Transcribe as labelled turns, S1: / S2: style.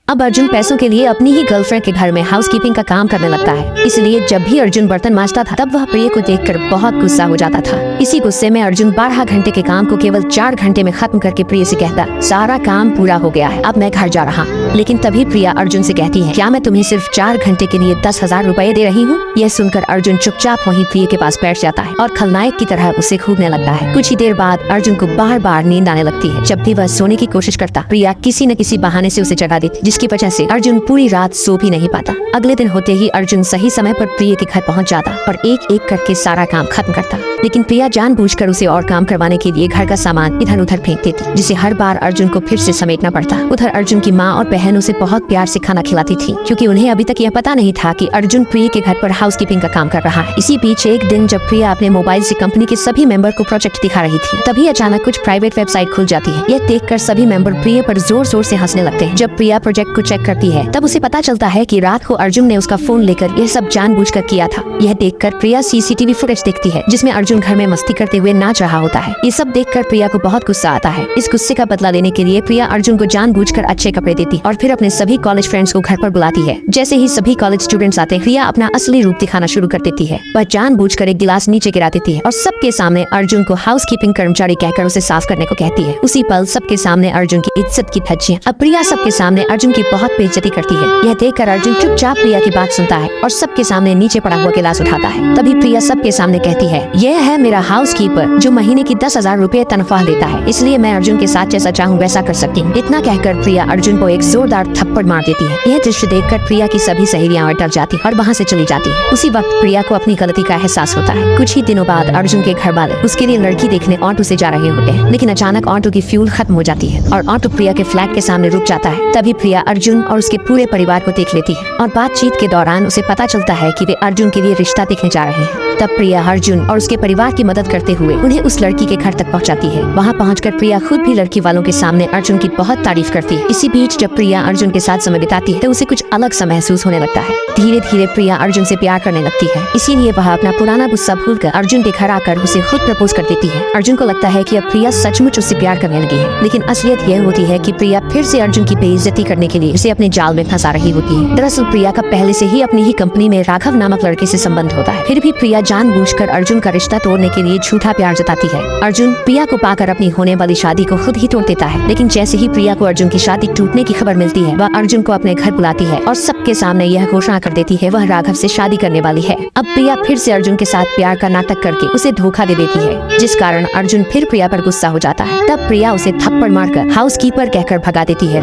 S1: अब अर्जुन पैसों के लिए अपनी ही गर्लफ्रेंड के घर में हाउसकीपिंग का काम करने लगता है। इसलिए जब भी अर्जुन बर्तन मांजता था तब वह प्रिय को देखकर बहुत गुस्सा हो जाता था। इसी गुस्से में अर्जुन 12 घंटे के काम को केवल 4 घंटे में खत्म करके प्रिय से कहता, सारा काम पूरा हो गया है, अब मैं घर जा रहा हूँ। लेकिन तभी प्रिया अर्जुन से कहती है, क्या मैं तुम्हें सिर्फ 4 घंटे के लिए 10,000 रुपए दे रही हूँ? यह सुनकर अर्जुन चुपचाप वहीं प्रिय के पास बैठ जाता है और खलनायक की तरह उसे खूबने लगता है। कुछ ही देर बाद अर्जुन को बार बार नींद आने लगती है। जब भी वह सोने की कोशिश करता, प्रिया किसी न किसी बहाने से उसे जगा देती, जिसकी वजह से अर्जुन पूरी रात सो भी नहीं पाता। अगले दिन होते ही अर्जुन सही समय पर प्रिय के घर पहुंच जाता और एक एक करके सारा काम खत्म करता। लेकिन प्रिया जानबूझकर उसे और काम करवाने के लिए घर का सामान इधर उधर फेंक देती, जिसे हर बार अर्जुन को फिर से समेटना पड़ता। उधर अर्जुन की माँ और बहन उसे बहुत प्यार से खाना खिलाती थी, क्योंकि उन्हें अभी तक यह पता नहीं था कि अर्जुन प्रिय के घर पर हाउसकीपिंग का काम कर रहा है। इसी बीच एक दिन जब प्रिया अपने मोबाइल से कंपनी के सभी मेंबर को प्रोजेक्ट दिखा रही थी, तभी अचानक कुछ प्राइवेट वेबसाइट खुल जाती है। यह देखकर सभी मेंबर प्रिय पर जोर जोर से हंसने लगते हैं। जब प्रिया प्रोजेक्ट को चेक करती है तब उसे पता चलता है कि रात को अर्जुन ने उसका फोन लेकर यह सब जानबूझकर किया था। यह देखकर प्रिया सीसीटीवी फुटेज देखती है जिसमें अर्जुन घर में मस्ती करते हुए नाच रहा होता है। ये सब देखकर प्रिया को बहुत गुस्सा आता है। इस गुस्से का बदला लेने के लिए प्रिया अर्जुन को जानबूझकर अच्छे कपड़े देती और फिर अपने सभी कॉलेज फ्रेंड्स को घर पर बुलाती है। जैसे ही सभी कॉलेज स्टूडेंट्स आते हैं, प्रिया अपना असली रूप दिखाना शुरू कर देती है। वह जानबूझकर एक गिलास नीचे गिरा देती है और सबके सामने अर्जुन को हाउसकीपिंग कर्मचारी कहकर उसे साफ करने को कहती है। उसी पल सबके सामने अर्जुन की इज्जत की धज्जियां। अब प्रिया सबके सामने अर्जुन की बहुत बेइज्जती करती है। यह देखकर अर्जुन चुपचाप प्रिया की बात सुनता है और सबके सामने नीचे पड़ा हुआ गिलास उठाता है। तभी प्रिया सबके सामने कहती है, यह है मेरा हाउसकीपर जो महीने की 10,000 रुपए तनख्वाह लेता है, इसलिए मैं अर्जुन के साथ जैसा चाहूँ वैसा कर सकती हूँ। इतना कहकर प्रिया अर्जुन को एक जोरदार थप्पड़ मार देती है। यह दृश्य देखकर प्रिया की सभी सहेलियां डर जाती और वहाँ से चली जाती है। उसी वक्त प्रिया को अपनी गलती का एहसास होता है। कुछ ही दिनों बाद अर्जुन के घर वाले उसके लिए लड़की देखने ऑटो से जा रहे होते हैं, लेकिन अचानक ऑटो की फ्यूल खत्म हो जाती है और ऑटो प्रिया के फ्लैट के सामने रुक जाता है। तभी प्रिया अर्जुन और उसके पूरे परिवार को देख लेती है और बातचीत के दौरान उसे पता चलता है कि वे अर्जुन के लिए रिश्ता देखने जा रहे हैं। तब प्रिया अर्जुन और उसके परिवार की मदद करते हुए उन्हें उस लड़की के घर तक पहुंचाती है। वहां पहुंचकर प्रिया खुद भी लड़की वालों के सामने अर्जुन की बहुत तारीफ करती है। इसी बीच जब प्रिया अर्जुन के साथ समय बिताती है तो उसे कुछ अलग सा महसूस होने लगता है। धीरे धीरे प्रिया अर्जुन से प्यार करने लगती है, इसीलिए वह अपना पुराना गुस्सा भूलकर अर्जुन के घर आकर उसे खुद प्रपोज कर देती है। अर्जुन को लगता है कि अब प्रिया सचमुच उससे प्यार करने लगी है, लेकिन असलियत यह होती है कि प्रिया फिर से अर्जुन की बेइज्जती करने के लिए उसे अपने जाल में फंसा रही होती है। दरअसल प्रिया का पहले से ही अपनी ही कंपनी में राघव नामक लड़के से संबंध होता है। फिर भी प्रिया जानबूझकर अर्जुन का रिश्ता तोड़ने के लिए झूठा प्यार जताती है। अर्जुन प्रिया को पाकर अपनी होने वाली शादी को खुद ही तोड़ देता है, लेकिन जैसे ही प्रिया को अर्जुन की शादी टूटने की खबर मिलती है, वह अर्जुन को अपने घर बुलाती है और सबके सामने यह घोषणा कर देती है वह राघव से शादी करने वाली है। अब प्रिया फिर से अर्जुन के साथ प्यार का नाटक करके उसे धोखा दे देती है, जिस कारण अर्जुन फिर प्रिया पर गुस्सा हो जाता है। तब प्रिया उसे थप्पड़ मारकर हाउसकीपर कहकर भगा देती है।